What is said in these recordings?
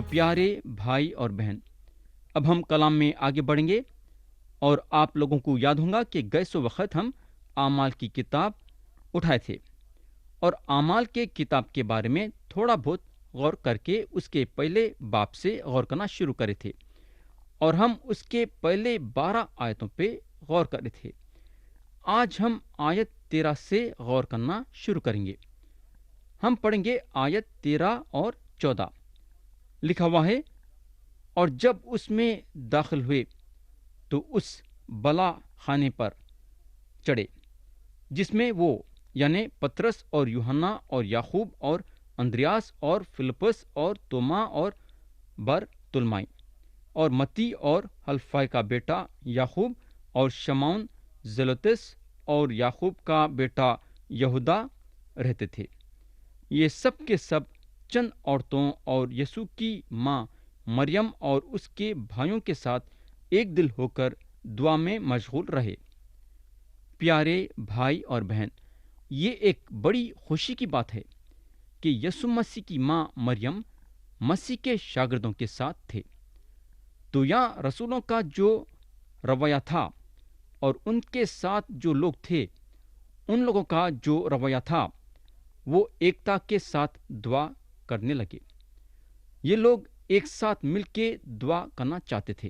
پیارے بھائی اور بہن، اب ہم کلام میں آگے بڑھیں گے، اور آپ لوگوں کو یاد ہوگا کہ گئے سو وقت ہم اعمال کی کتاب اٹھائے تھے، اور اعمال کے کتاب کے بارے میں تھوڑا بہت غور کر کے اس کے پہلے باب سے غور کرنا شروع کرے تھے، اور ہم اس کے پہلے 12 آیتوں پہ غور کرے تھے۔ آج ہم آیت 13 سے غور کرنا شروع کریں گے۔ ہم پڑھیں گے آیت 13 اور 14۔ لکھا ہوا ہے، اور جب اس میں داخل ہوئے تو اس بلا خانے پر چڑھے جس میں وہ یعنی پترس اور یوحنا اور یعقوب اور اندریاس اور فلپس اور توما اور برتلمائی اور متی اور حلفائی کا بیٹا یعقوب اور شمعون زلوتس اور یعقوب کا بیٹا یہودا رہتے تھے۔ یہ سب کے سب چند عورتوں اور یسوع کی ماں مریم اور اس کے بھائیوں کے ساتھ ایک دل ہو کر دعا میں مشغول رہے۔ پیارے بھائی اور بہن، یہ ایک بڑی خوشی کی بات ہے کہ یسوع مسیح کی ماں مریم مسیح کے شاگردوں کے ساتھ تھے۔ تو یہاں رسولوں کا جو رویہ تھا اور ان کے ساتھ جو لوگ تھے، ان لوگوں کا جو رویہ تھا وہ ایکتا کے ساتھ دعا کرنے لگے۔ یہ لوگ ایک ساتھ مل کے دعا کرنا چاہتے تھے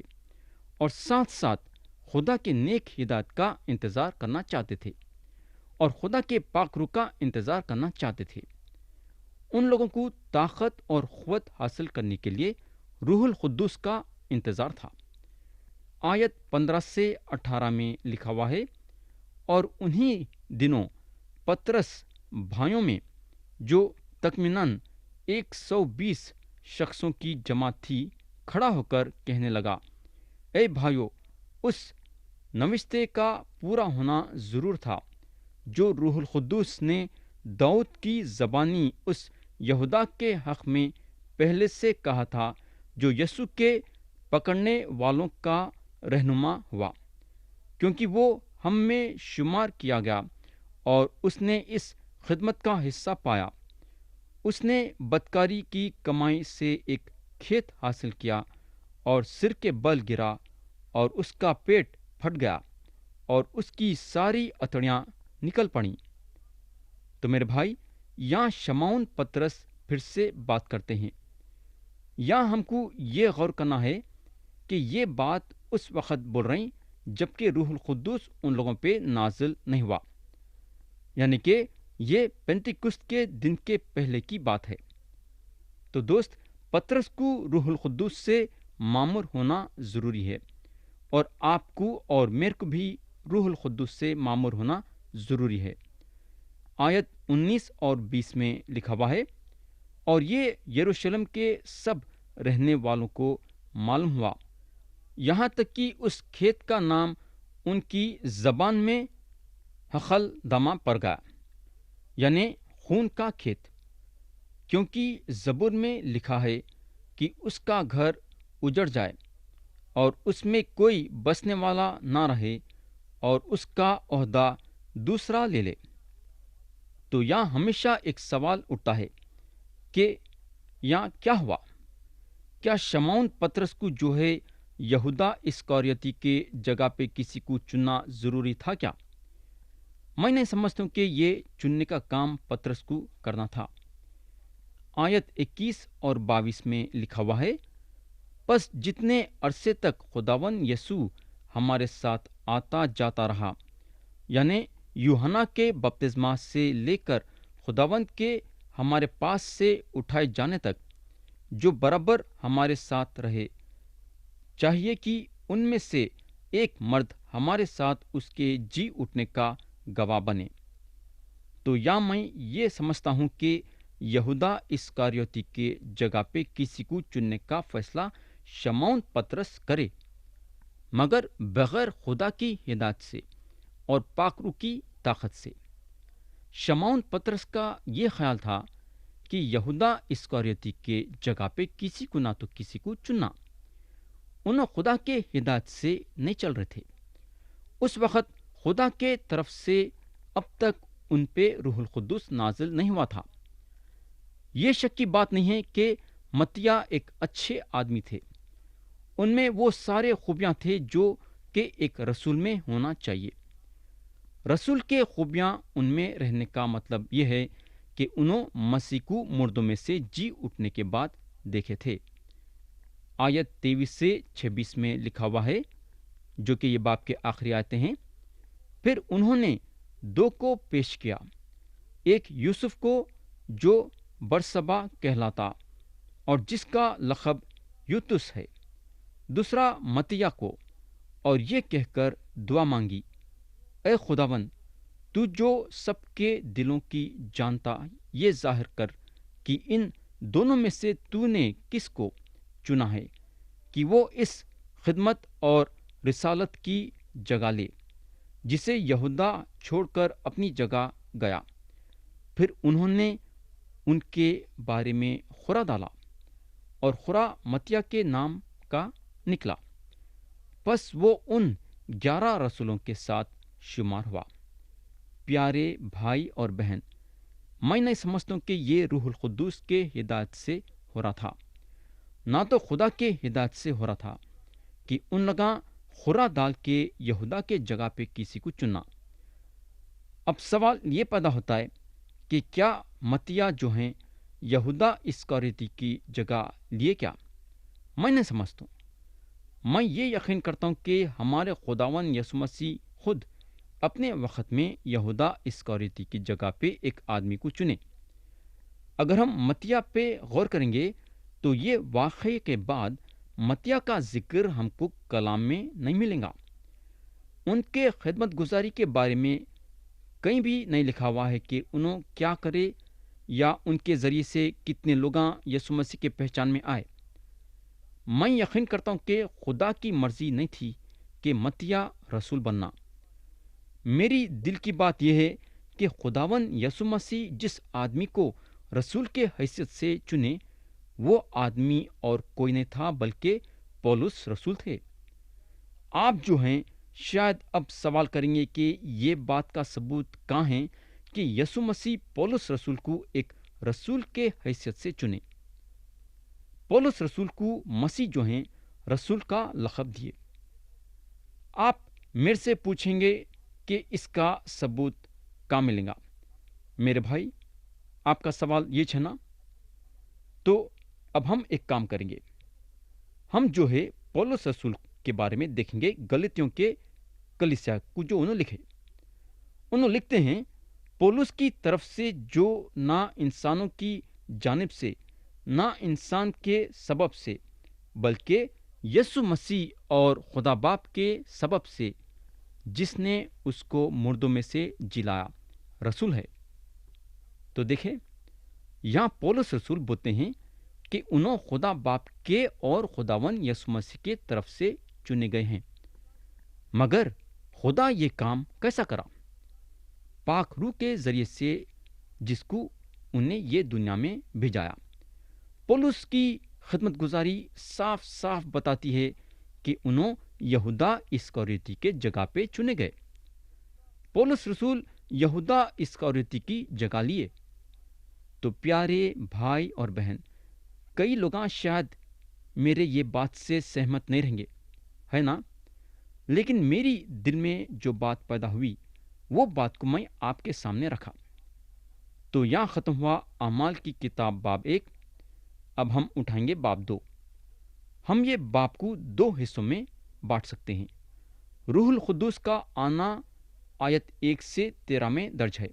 اور ساتھ ساتھ خدا کے نیک ہدایت کا انتظار کرنا چاہتے تھے اور خدا کے پاک روح کا انتظار کرنا چاہتے تھے۔ ان لوگوں کو طاقت اور قوت حاصل کرنے کے لیے روح القدس کا انتظار تھا۔ آیت 15 سے 18 میں لکھا ہوا ہے، اور انہی دنوں پترس بھائیوں میں جو تخمیناً 120 شخصوں کی جماعت تھی کھڑا ہو کر کہنے لگا، اے بھائیو، اس نوشتے کا پورا ہونا ضرور تھا جو روح القدس نے داؤد کی زبانی اس یہودا کے حق میں پہلے سے کہا تھا، جو یسوع کے پکڑنے والوں کا رہنما ہوا، کیونکہ وہ ہم میں شمار کیا گیا اور اس نے اس خدمت کا حصہ پایا۔ اس نے بدکاری کی کمائی سے ایک کھیت حاصل کیا اور سر کے بل گرا اور اس کا پیٹ پھٹ گیا اور اس کی ساری اتڑیاں نکل پڑیں۔ تو میرے بھائی، یہاں شمعون پترس پھر سے بات کرتے ہیں۔ یہاں ہم کو یہ غور کرنا ہے کہ یہ بات اس وقت بول رہی جبکہ روح القدس ان لوگوں پہ نازل نہیں ہوا، یعنی کہ یہ پینتیکست کے دن کے پہلے کی بات ہے۔ تو دوست، پترس کو روح القدس سے معمور ہونا ضروری ہے، اور آپ کو اور میرے کو بھی روح القدس سے معمور ہونا ضروری ہے۔ آیت 19 اور 20 میں لکھا ہوا ہے، اور یہ یروشلم کے سب رہنے والوں کو معلوم ہوا، یہاں تک کہ اس کھیت کا نام ان کی زبان میں حقل دمہ پڑ گیا، یعنی خون کا کھیت، کیونکہ زبور میں لکھا ہے کہ اس کا گھر اجڑ جائے اور اس میں کوئی بسنے والا نہ رہے اور اس کا عہدہ دوسرا لے لے۔ تو یہاں ہمیشہ ایک سوال اٹھتا ہے کہ یہاں کیا ہوا؟ کیا شمعون پترس کو جو ہے یہودا اسکاریوتی کے جگہ پہ کسی کو چننا ضروری تھا کیا؟ میں نہیں سمجھتا ہوں کہ یہ چننے کا کام پترس کو کرنا تھا۔ آیت 21 اور 22 میں لکھا ہوا ہے، پس جتنے عرصے تک خداوند یسوع ہمارے ساتھ آتا جاتا رہا، یعنی یوحنا کے بپتسمہ سے لے کر خداوند کے ہمارے پاس سے اٹھائے جانے تک، جو برابر ہمارے ساتھ رہے، چاہیے کہ ان میں سے ایک مرد ہمارے ساتھ اس کے جی اٹھنے کا گواہ بنے۔ تو یا میں یہ سمجھتا ہوں کہ یہودا اسکاریوتی کے جگہ پہ کسی کو چننے کا فیصلہ شمعون پترس کرے، مگر بغیر خدا کی ہدایت سے اور پاک روح کی طاقت سے۔ شمعون پترس کا یہ خیال تھا کہ یہودا اسکاریوتی کے جگہ پہ کسی کو نہ تو کسی کو چننا۔ انہوں خدا کے ہدایت سے نہیں چل رہے تھے۔ اس وقت خدا کے طرف سے اب تک ان پہ روح القدس نازل نہیں ہوا تھا۔ یہ شک کی بات نہیں ہے کہ متیا ایک اچھے آدمی تھے، ان میں وہ سارے خوبیاں تھے جو کہ ایک رسول میں ہونا چاہیے۔ رسول کے خوبیاں ان میں رہنے کا مطلب یہ ہے کہ انہوں مسیح کو مردوں میں سے جی اٹھنے کے بعد دیکھے تھے۔ آیت 23 سے 26 میں لکھا ہوا ہے، جو کہ یہ باب کے آخری آیتیں ہیں۔ پھر انہوں نے دو کو پیش کیا، ایک یوسف کو جو برسبا کہلاتا اور جس کا لقب یوتس ہے، دوسرا متیا کو، اور یہ کہہ کر دعا مانگی، اے خداوند، تو جو سب کے دلوں کی جانتا، یہ ظاہر کر کہ ان دونوں میں سے تو نے کس کو چنا ہے کہ وہ اس خدمت اور رسالت کی جگہ لے جسے یہودا چھوڑ کر اپنی جگہ گیا۔ پھر انہوں نے ان کے بارے میں خورا ڈالا، اور خورا متیا کے نام کا نکلا۔ پس وہ ان 11 رسولوں کے ساتھ شمار ہوا۔ پیارے بھائی اور بہن، میں نہیں سمجھتا کہ یہ روح القدس کے ہدایت سے ہو رہا تھا، نہ تو خدا کے ہدایت سے ہو رہا تھا کہ ان لگا خورا ڈال کے یہودا کے جگہ پہ کسی کو چننا۔ اب سوال یہ پیدا ہوتا ہے کہ کیا متیا جو ہیں یہودا اسکریوتی کی جگہ لیے کیا؟ میں نہیں سمجھتا ہوں۔ میں یہ یقین کرتا ہوں کہ ہمارے خداوند یسوع مسیح خود اپنے وقت میں یہودا اسکریوتی کی جگہ پہ ایک آدمی کو چنے۔ اگر ہم متیا پہ غور کریں گے تو یہ واقعے کے بعد متیا کا ذکر ہم کو کلام میں نہیں ملے گا۔ ان کے خدمت گزاری کے بارے میں کہیں بھی نہیں لکھا ہوا ہے کہ انہوں کیا کرے یا ان کے ذریعے سے کتنے لوگاں یسوع مسیح کے پہچان میں آئے۔ میں یقین کرتا ہوں کہ خدا کی مرضی نہیں تھی کہ متیا رسول بننا۔ میری دل کی بات یہ ہے کہ خداوند یسوع مسیح جس آدمی کو رسول کے حیثیت سے چنے، وہ آدمی اور کوئی نہیں تھا بلکہ پولس رسول تھے۔ آپ جو ہیں شاید اب سوال کریں گے کہ یہ بات کا ثبوت کہاں ہے کہ یسوع مسیح پولس رسول کو ایک رسول کے حیثیت سے چنے۔ پولس رسول کو مسیح جو ہیں رسول کا لقب دیے۔ آپ میرے سے پوچھیں گے کہ اس کا ثبوت کہاں ملے گا؟ میرے بھائی، آپ کا سوال یہ ہے نا؟ تو اب ہم ایک کام کریں گے، ہم جو ہے پولس رسول کے بارے میں دیکھیں گے گلتیوں کے کلیسیا کو جو انہوں لکھے۔ انہوں لکھتے ہیں، پولس کی طرف سے جو نہ انسانوں کی جانب سے نہ انسان کے سبب سے بلکہ یسوع مسیح اور خدا باپ کے سبب سے جس نے اس کو مردوں میں سے جلایا رسول ہے۔ تو دیکھیں، یہاں پولس رسول بولتے ہیں کہ انہوں خدا باپ کے اور خداوند یسوع مسیح کے طرف سے چنے گئے ہیں۔ مگر خدا یہ کام کیسا کرا؟ پاک روح کے ذریعے سے جس کو انہیں یہ دنیا میں بھیجایا۔ پولس کی خدمت گزاری صاف صاف بتاتی ہے کہ انہوں یہودا اسکریوتی کے جگہ پہ چنے گئے۔ پولس رسول یہودا اسکریوتی کی جگہ لیے۔ تو پیارے بھائی اور بہن، کئی لوگ شاید میرے یہ بات سے سہمت نہیں رہیں گے، ہے نا؟ لیکن میری دل میں جو بات پیدا ہوئی وہ بات کو میں آپ کے سامنے رکھا۔ تو یہاں ختم ہوا اعمال کی کتاب باب 1۔ اب ہم اٹھائیں گے باب 2۔ ہم یہ باب کو 2 حصوں میں بانٹ سکتے ہیں۔ روح القدس کا آنا آیت 1 سے 13 میں درج ہے،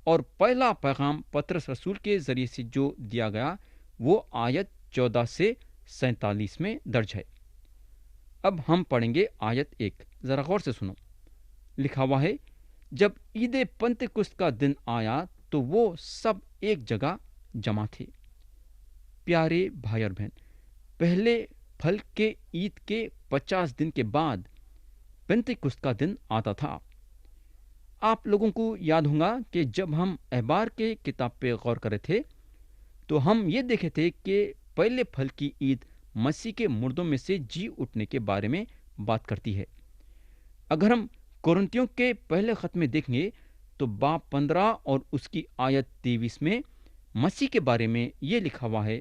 اور پہلا پیغام پطرس رسول کے ذریعے سے جو دیا گیا وہ آیت 14 سے 47 میں درج ہے۔ اب ہم پڑھیں گے آیت 1، ذرا غور سے سنو۔ لکھا ہوا ہے، جب عید پنتکست کا دن آیا تو وہ سب ایک جگہ جمع تھے۔ پیارے بھائی اور بہن، پہلے پھل کے عید کے 50 دن کے بعد پنتکست کا دن آتا تھا۔ آپ لوگوں کو یاد ہوگا کہ جب ہم احبار کے کتاب پہ غور کرے تھے تو ہم یہ دیکھے تھے کہ پہلے پھل کی عید مسیح کے مردوں میں سے جی اٹھنے کے بارے میں بات کرتی ہے۔ اگر ہم کورنتھیوں کے پہلے خط میں دیکھیں گے تو باب 15 اور اس کی آیت 23 میں مسیح کے بارے میں یہ لکھا ہوا ہے،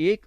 1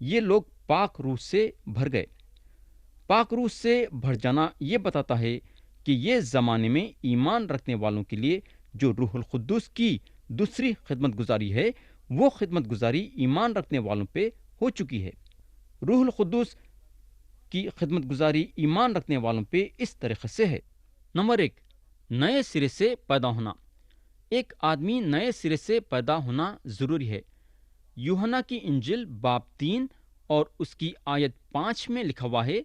یہ لوگ پاک روح سے بھر گئے۔ پاک روح سے بھر جانا یہ بتاتا ہے کہ یہ زمانے میں ایمان رکھنے والوں کے لیے جو روح القدس کی دوسری خدمت گزاری ہے، وہ خدمت گزاری ایمان رکھنے والوں پہ ہو چکی ہے۔ روح القدس کی خدمت گزاری ایمان رکھنے والوں پہ اس طریقے سے ہے۔ نمبر 1، نئے سرے سے پیدا ہونا۔ ایک آدمی نئے سرے سے پیدا ہونا ضروری ہے۔ یوحنا کی انجیل باب 3 اور اس کی آیت 5 میں لکھا ہوا ہے،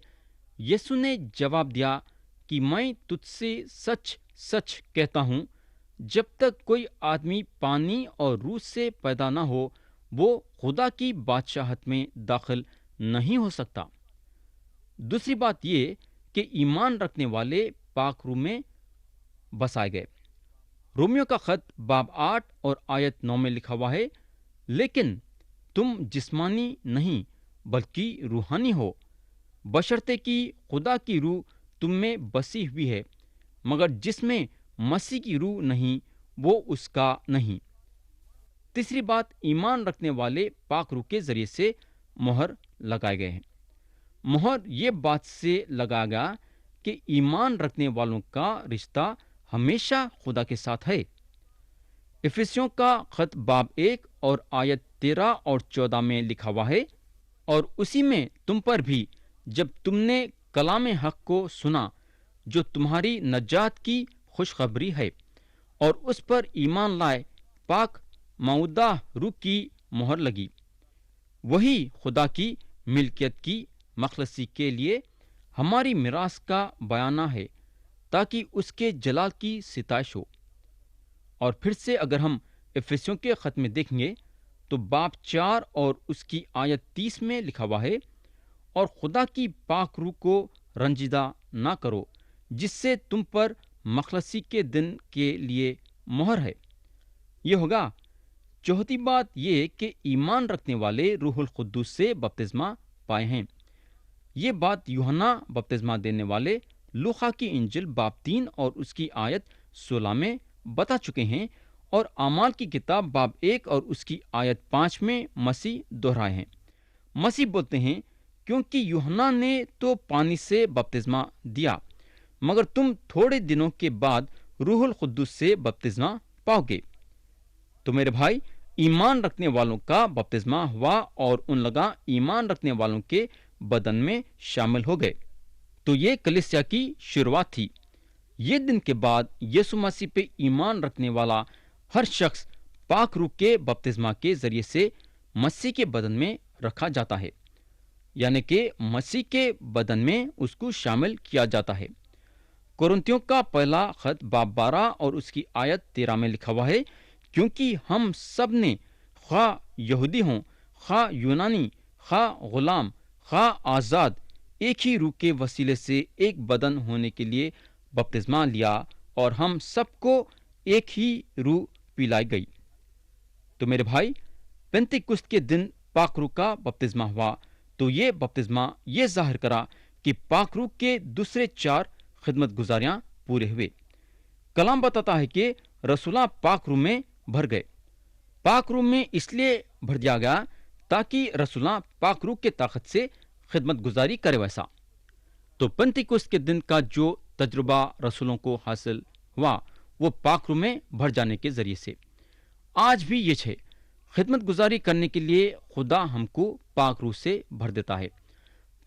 یسوع نے جواب دیا کہ میں تجھ سے سچ سچ کہتا ہوں، جب تک کوئی آدمی پانی اور روح سے پیدا نہ ہو وہ خدا کی بادشاہت میں داخل نہیں ہو سکتا۔ دوسری بات یہ کہ ایمان رکھنے والے پاک روح میں بسائے گئے۔ رومیو کا خط باب 8 اور آیت 9 میں لکھا ہوا ہے، لیکن تم جسمانی نہیں بلکہ روحانی ہو، بشرطے کہ خدا کی روح تم میں بسی ہوئی ہے، مگر جس میں مسیح کی روح نہیں وہ اس کا نہیں۔ تیسری بات، ایمان رکھنے والے پاک روح کے ذریعے سے مہر لگائے گئے ہیں۔ مہر یہ بات سے لگایا گیا کہ ایمان رکھنے والوں کا رشتہ ہمیشہ خدا کے ساتھ ہے۔ افسیوں کا خط باب 1 اور آیت 13 اور 14 میں لکھا ہوا ہے، اور اسی میں تم پر بھی جب تم نے کلام حق کو سنا جو تمہاری نجات کی خوشخبری ہے، اور اس پر ایمان لائے، پاک معودہ روح کی مہر لگی۔ وہی خدا کی ملکیت کی مخلصی کے لیے ہماری میراث کا بیانہ ہے، تاکہ اس کے جلال کی ستائش ہو۔ اور پھر سے اگر ہم افسیوں کے خط میں دیکھیں گے تو باب 4 اور اس کی آیت 30 میں لکھا ہوا ہے، اور خدا کی پاک روح کو رنجیدہ نہ کرو جس سے تم پر مخلصی کے دن کے لیے مہر ہے۔ یہ ہوگا۔ چوتھی بات یہ کہ ایمان رکھنے والے روح القدس سے بپتسمہ پائے ہیں۔ یہ بات یوحنا بپتسمہ دینے والے لوقا کی انجیل باب 3 اور اس کی آیت 16 میں بتا چکے ہیں، اور اعمال کی کتاب باب 1 اور اس کی آیت 5 میں مسیح دہرائے ہیں۔ مسیح بولتے ہیں، کیونکہ یوحنا نے تو پانی سے بپتسمہ دیا، مگر تم تھوڑے دنوں کے بعد روح القدس سے بپتسمہ پاؤ گے۔ تو میرے بھائی، ایمان رکھنے والوں کا بپتسمہ ہوا اور ان لگا ایمان رکھنے والوں کے بدن میں شامل ہو گئے۔ تو یہ کلیسیا کی شروعات تھی۔ یہ دن کے بعد یسوع مسیح پہ ایمان رکھنے والا ہر شخص پاک روح کے بپتسمہ کے ذریعے سے مسیح کے بدن میں رکھا جاتا ہے، یعنی کہ مسیح کے بدن میں اس کو شامل کیا جاتا ہے۔ کورنتھیوں کا پہلا خط باب 12 اور اس کی آیت 13 میں لکھا ہوا ہے، کیونکہ ہم سب نے خواہ یہودی ہوں، خواہ یونانی، خواہ غلام، خواہ آزاد، ایک ہی روح کے وسیلے سے ایک بدن ہونے کے لیے بپتسمہ لیا، اور ہم سب کو ایک ہی روح پلائی گئی۔ تو میرے بھائی، پینتیکست کے دن پاک روح کا بپتسمہ ہوا، تو یہ بپتسمہ یہ ظاہر کرا کہ پاک روح کے دوسرے 4 خدمت گزاریاں پورے ہوئے۔ کلام بتاتا ہے کہ رسولہ پاک روح میں بھر گئے۔ پاک روح میں اس لیے بھر دیا گیا تاکہ رسولہ پاک روح کے طاقت سے خدمت گزاری کرے ویسا۔ تو پینتیکست کے دن کا جو تجربہ رسولوں کو حاصل ہوا وہ پاک روح میں بھر جانے کے ذریعے سے۔ آج بھی یہ ہے، خدمت گزاری کرنے کے لیے خدا ہم کو پاک روح سے بھر دیتا ہے۔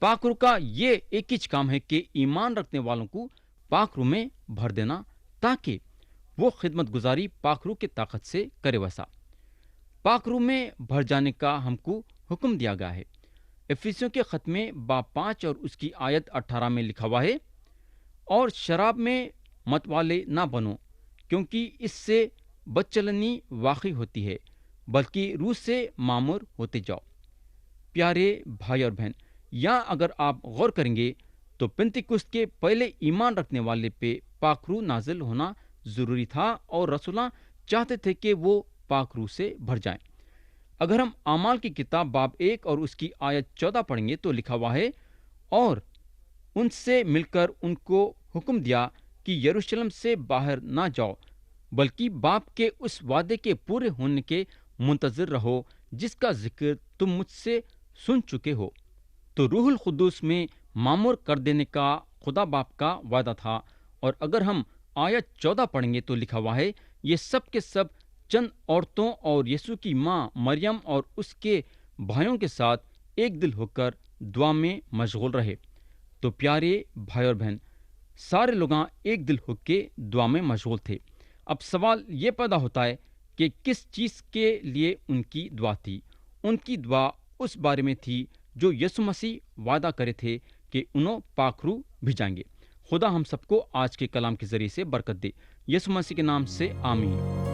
پاک روح کا یہ ایک ہی کام ہے کہ ایمان رکھنے والوں کو پاک روح میں بھر دینا، تاکہ وہ خدمت گزاری پاک روح کی طاقت سے کرے ویسا۔ پاک روح میں بھر جانے کا ہم کو حکم دیا گیا ہے۔ افسیوں کے خط میں باب 5 اور اس کی آیت 18 میں لکھا ہوا ہے، اور شراب میں مت والے نہ بنو، کیونکہ اس سے بدچلنی واقع ہوتی ہے، بلکہ روح سے معمور ہوتے جاؤ۔ پیارے بھائی اور بہن، یہاں اگر آپ غور کریں گے تو پینتیکست کے پہلے ایمان رکھنے والے پہ پاک روح نازل ہونا ضروری تھا، اور رسولہ چاہتے تھے کہ وہ پاک روح سے بھر جائیں۔ اگر ہم اعمال کی کتاب باب 1 اور اس کی آیت 14 پڑھیں گے تو لکھا ہوا ہے، اور ان سے مل کر ان کو حکم دیا کہ یروشلم سے باہر نہ جاؤ، بلکہ باپ کے اس وعدے کے پورے ہونے کے منتظر رہو جس کا ذکر تم مجھ سے سن چکے ہو۔ تو روح القدس میں معمور کر دینے کا خدا باپ کا وعدہ تھا، اور اگر ہم آیت 14 پڑھیں گے تو لکھا ہوا ہے، یہ سب کے سب چند عورتوں اور یسوع کی ماں مریم اور اس کے بھائیوں کے ساتھ ایک دل ہو کر دعا میں مشغول رہے۔ تو پیارے بھائی اور بہن، سارے لوگاں ایک دل ہو کے دعا میں مشغول تھے۔ اب سوال یہ پیدا ہوتا ہے کہ کس چیز کے لیے ان کی دعا تھی؟ ان کی دعا اس بارے میں تھی جو یسوع مسیح وعدہ کرے تھے کہ انہوں پاک روح بھیجائیں گے۔ خدا ہم سب کو آج کے کلام کے ذریعے سے برکت دے، یسوع مسیح کے نام سے آمین۔